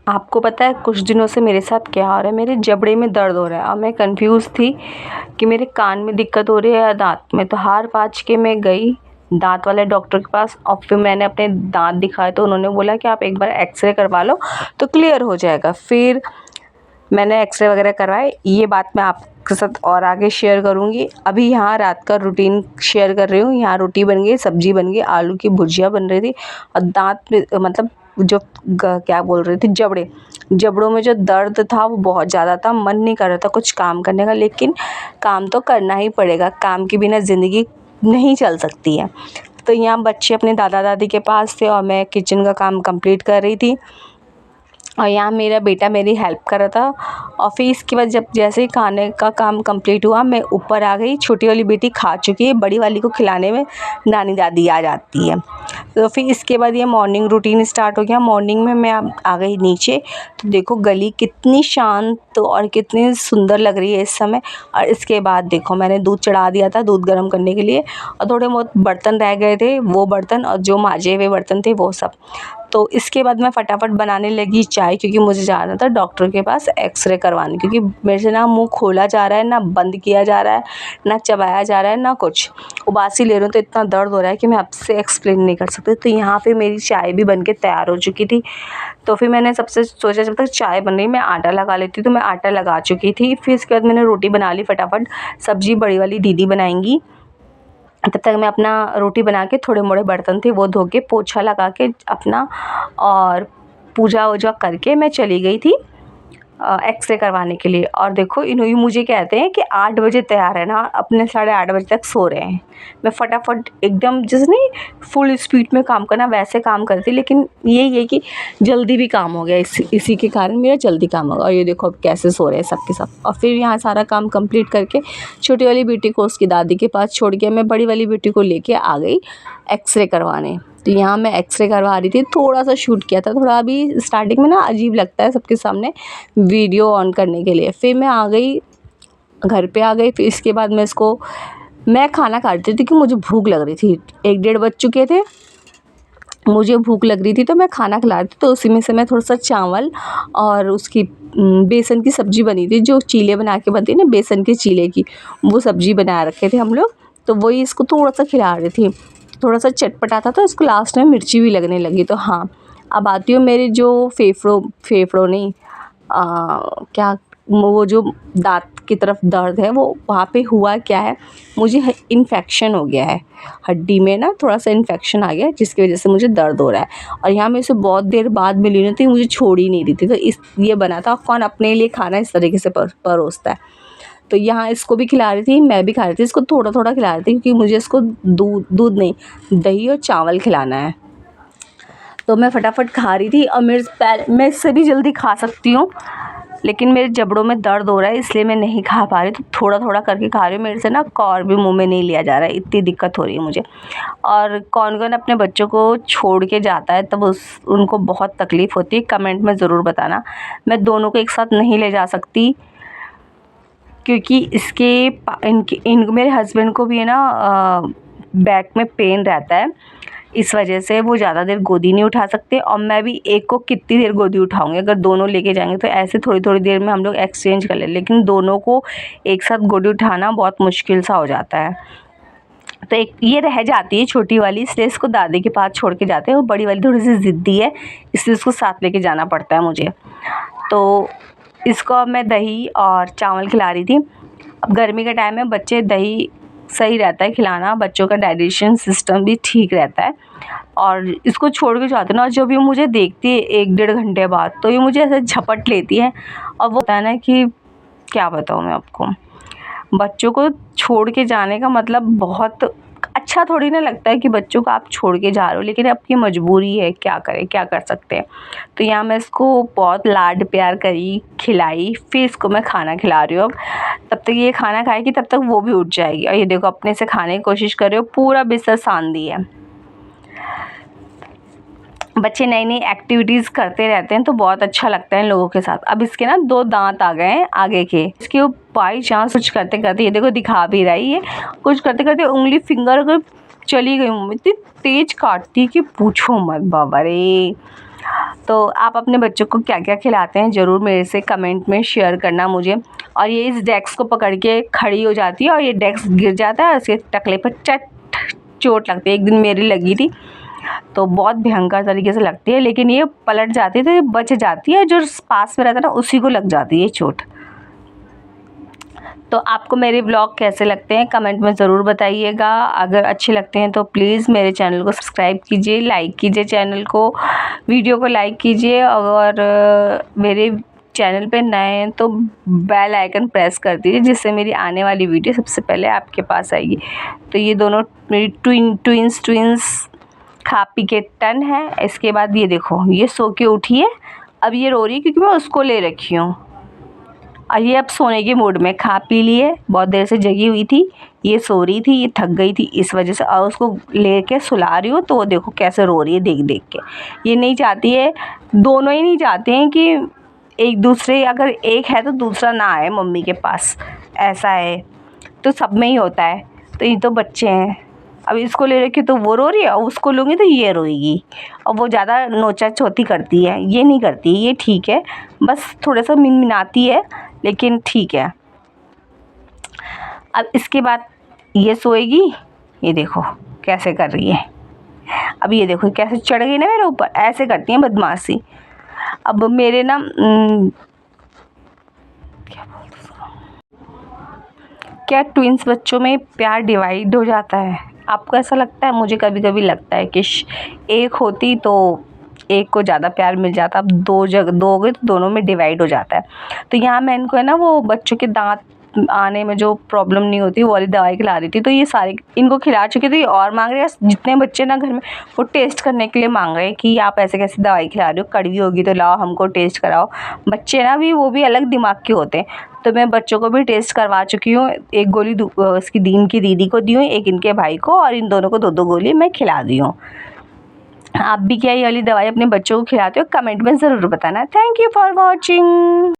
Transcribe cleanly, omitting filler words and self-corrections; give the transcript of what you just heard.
आपको पता है कुछ दिनों से मेरे साथ क्या हो रहा है, मेरे जबड़े में दर्द हो रहा है और मैं कंफ्यूज थी कि मेरे कान में दिक्कत हो रही है या दांत में। तो हार पाँच के मैं गई दांत वाले डॉक्टर के पास और फिर मैंने अपने दांत दिखाए तो उन्होंने बोला कि आप एक बार एक्सरे करवा लो तो क्लियर हो जाएगा। फिर मैंने एक्सरे वगैरह करवाए। ये बात मैं आपके साथ और आगे शेयर करूँगी। अभी यहाँ रात का रूटीन शेयर कर रही हूँ। यहाँ रोटी बन गई, सब्जी बन गई, आलू की भुजिया बन रही थी और दांत में मतलब जो क्या बोल रही थी, जबड़ों में जो दर्द था वो बहुत ज़्यादा था। मन नहीं कर रहा था कुछ काम करने का, लेकिन काम तो करना ही पड़ेगा। काम के बिना ज़िंदगी नहीं चल सकती है। तो यहाँ बच्चे अपने दादा दादी के पास थे और मैं किचन का काम कंप्लीट कर रही थी और यहाँ मेरा बेटा मेरी हेल्प कर रहा था। और फिर इसके बाद जब जैसे ही खाने का काम कंप्लीट हुआ मैं ऊपर आ गई। छोटी वाली बेटी खा चुकी है, बड़ी वाली को खिलाने में नानी दादी आ जाती है। तो फिर इसके बाद ये मॉर्निंग रूटीन स्टार्ट हो गया। मॉर्निंग में मैं आ गई नीचे तो देखो गली कितनी शांत और कितनी सुंदर लग रही है इस समय। और इसके बाद देखो मैंने दूध चढ़ा दिया था दूध गर्म करने के लिए और थोड़े बहुत बर्तन रह गए थे, वो बर्तन और जो माजे हुए बर्तन थे वो सब। तो इसके बाद मैं फटाफट बनाने लगी चाय, क्योंकि मुझे जाना था डॉक्टर के पास एक्सरे करवाने, क्योंकि मेरे से ना मुंह खोला जा रहा है, ना बंद किया जा रहा है, ना चबाया जा रहा है, ना कुछ। उबासी ले रही हूँ तो इतना दर्द हो रहा है कि मैं आपसे एक्सप्लेन नहीं कर सकती। तो यहाँ पे मेरी चाय भी बन के तैयार हो चुकी थी। तो फिर मैंने सबसे सोचा जब तक चाय बन रही मैं आटा लगा लेती, तो मैं आटा लगा चुकी थी। फिर इसके बाद मैंने रोटी बना ली फटाफट। सब्जी बड़ी वाली दीदी बनाएंगी, तब तक मैं अपना रोटी बना के थोड़े मोड़े बर्तन थे वो धो के पोछा लगा के अपना और पूजा वूजा करके मैं चली गई थी एक्सरे करवाने के लिए। और देखो इन्होंने मुझे कहते हैं कि 8 बजे तैयार है ना, अपने 8:30 बजे तक सो रहे हैं। मैं फटाफट एकदम जैसे नहीं फुल स्पीड में काम करना वैसे काम करती, लेकिन यही है कि जल्दी भी काम हो गया, इसी के कारण मेरा जल्दी काम होगा। और ये देखो अब कैसे सो रहे हैं सब के सब। और फिर यहाँ सारा काम कंप्लीट करके छोटी वाली बेटी को उसकी दादी के पास छोड़ के मैं बड़ी वाली बेटी को लेके आ गई एक्सरे करवाने। तो यहाँ मैं एक्सरे करवा रही थी, थोड़ा सा शूट किया था। थोड़ा अभी स्टार्टिंग में ना अजीब लगता है सबके सामने वीडियो ऑन करने के लिए। फिर मैं आ गई घर पे आ गई। फिर इसके बाद मैं खाना खा रही थी क्योंकि मुझे भूख लग रही थी। 1-1:30 बज चुके थे, मुझे भूख लग रही थी तो मैं खाना खिला रही थी। तो उसी में से मैं थोड़ा सा चावल और उसकी बेसन की सब्ज़ी बनी थी, जो चीले बना के बनती है ना बेसन के चीले की, वो सब्ज़ी बना रखे थे हम लोग। तो वही इसको थोड़ा सा खिला रही थी। थोड़ा सा चटपटा था तो इसको लास्ट में मिर्ची भी लगने लगी। तो हाँ, अब आती हूँ मेरी जो फेफड़ों नहीं क्या वो जो दाँत की तरफ दर्द है वो वहाँ पे हुआ क्या है, मुझे इन्फेक्शन हो गया है हड्डी में ना, थोड़ा सा इन्फेक्शन आ गया है जिसकी वजह से मुझे दर्द हो रहा है। और यहाँ मैं इसे बहुत देर बाद मिली ना थी, मुझे छोड़ ही नहीं रही थी। तो ये बना था, कौन अपने लिए खाना इस तरीके से परोसता है। तो यहाँ इसको भी खिला रही थी, मैं भी खा रही थी। इसको थोड़ा थोड़ा खिला रही थी क्योंकि मुझे इसको दूध नहीं दही और चावल खिलाना है। तो मैं फटाफट खा रही थी और मैं इससे भी जल्दी खा सकती हूँ, लेकिन मेरे जबड़ों में दर्द हो रहा है इसलिए मैं नहीं खा पा रही। तो थोड़ा थोड़ा करके खा रही हूँ। मेरे से ना कौर भी मुंह में नहीं लिया जा रहा है, इतनी दिक्कत हो रही है मुझे। और कौन कौन अपने बच्चों को छोड़ के जाता है तब उनको बहुत तकलीफ़ होती है, कमेंट में ज़रूर बताना। मैं दोनों को एक साथ नहीं ले जा सकती क्योंकि मेरे हस्बैंड को भी है ना बैक में पेन रहता है, इस वजह से वो ज़्यादा देर गोदी नहीं उठा सकते। और मैं भी एक को कितनी देर गोदी उठाऊंगी, अगर दोनों लेके जाएंगे तो ऐसे थोड़ी थोड़ी देर में हम लोग एक्सचेंज कर ले, लेकिन दोनों को एक साथ गोदी उठाना बहुत मुश्किल सा हो जाता है। तो एक ये रह जाती है छोटी वाली, इसलिए इसको दादी के पास छोड़ के जाते हैं। वो बड़ी वाली थोड़ी सी ज़िद्दी है, इसलिए उसको साथ लेके जाना पड़ता है मुझे। तो इसको अब मैं दही और चावल खिला रही थी। अब गर्मी का टाइम है, बच्चे दही सही रहता है खिलाना, बच्चों का डाइजेशन सिस्टम भी ठीक रहता है। और इसको छोड़ के जाते ना, जब ये मुझे देखती है 1-1.5 घंटे बाद तो ये मुझे ऐसे झपट लेती है। और वो होता है ना कि क्या बताऊँ मैं आपको, बच्चों को छोड़ के जाने का मतलब बहुत अच्छा थोड़ी ना लगता है कि बच्चों को आप छोड़ के जा रहे हो, लेकिन आपकी मजबूरी है, क्या करें, क्या कर सकते हैं। तो यहाँ मैं इसको बहुत लाड प्यार करी, खिलाई, फिर इसको मैं खाना खिला रही हूँ। अब तब तक ये खाना खाएगी तब तक वो भी उठ जाएगी। और ये देखो अपने से खाने की कोशिश कर रही हो, पूरा बिस्तर सान दी है। बच्चे नई नई एक्टिविटीज़ करते रहते हैं तो बहुत अच्छा लगता है इन लोगों के साथ। अब इसके ना 2 दांत आ गए हैं आगे के, इसके वो बाई चांस कुछ करते करते ये देखो दिखा भी रही है, कुछ करते करते उंगली फिंगर अगर चली गई मुँह में, इतनी तेज काटती है कि पूछो मत बाबा रे। तो आप अपने बच्चों को क्या क्या खिलाते हैं ज़रूर मेरे से कमेंट में शेयर करना मुझे। और ये इस डेस्क को पकड़ के खड़ी हो जाती है और ये डेस्क गिर जाता है, उसके टकले पर चोट लगती है। एक दिन मेरी लगी थी तो बहुत भयंकर तरीके से लगती है, लेकिन ये पलट जाती है तो ये बच जाती है, जो पास में रहता है ना उसी को लग जाती है चोट। तो आपको मेरे ब्लॉग कैसे लगते हैं कमेंट में ज़रूर बताइएगा। अगर अच्छे लगते हैं तो प्लीज़ मेरे चैनल को सब्सक्राइब कीजिए, लाइक कीजिए चैनल को, वीडियो को लाइक कीजिए। और मेरे चैनल पे नए हैं तो बेल आइकन प्रेस कर दीजिए, जिससे मेरी आने वाली वीडियो सबसे पहले आपके पास आएगी। तो ये दोनों मेरी ट्विंस खा पी के टन है। इसके बाद ये देखो, ये सो के उठी है, अब ये रो रही है क्योंकि मैं उसको ले रखी हूँ। और ये अब सोने के मूड में, खा पी लिए, बहुत देर से जगी हुई थी, ये सो रही थी, ये थक गई थी इस वजह से, और उसको लेके सुला रही हूँ तो वो देखो कैसे रो रही है देख देख के। ये नहीं चाहती है, दोनों ही नहीं चाहते हैं कि एक दूसरे, अगर एक है तो दूसरा ना आए मम्मी के पास, ऐसा है तो सब में ही होता है। तो ये तो बच्चे हैं, अब इसको ले रखी तो वो रो रही है और उसको लूँगी तो ये रोएगी, और वो ज़्यादा नोचा चोती करती है, ये नहीं करती, ये ठीक है, बस थोड़ा सा मिनमिनाती है लेकिन ठीक है। अब इसके बाद ये सोएगी, ये देखो कैसे कर रही है, अब ये देखो कैसे चढ़ गई ना मेरे ऊपर, ऐसे करती है बदमाशी। अब मेरे ना क्या ट्विंस बच्चों में प्यार डिवाइड हो जाता है? आपको ऐसा लगता है? मुझे कभी कभी लगता है कि एक होती तो एक को ज़्यादा प्यार मिल जाता, अब दो हो गए तो दोनों में डिवाइड हो जाता है। तो यहाँ मैं इनको है ना वो बच्चों के दांत आने में जो प्रॉब्लम नहीं होती वो वाली दवाई खिला रही थी। तो ये सारे इनको खिला चुकी थी, और मांग रहे हैं, जितने बच्चे ना घर में वो टेस्ट करने के लिए मांग रहे हैं कि आप ऐसे कैसे दवाई खिला रहे हो, कड़वी होगी तो लाओ हमको टेस्ट कराओ। बच्चे ना भी वो भी अलग दिमाग के होते हैं, तो मैं बच्चों को भी टेस्ट करवा चुकी हूँ। एक गोली इसकी इनकी दीदी को दी हूँ, एक इनके भाई को, और इन दोनों को 2-2 गोली मैं खिला दी हूँ। आप भी क्या ये वाली दवाई अपने बच्चों को खिलाते हो? कमेंट में ज़रूर बताना। Thank you for watching.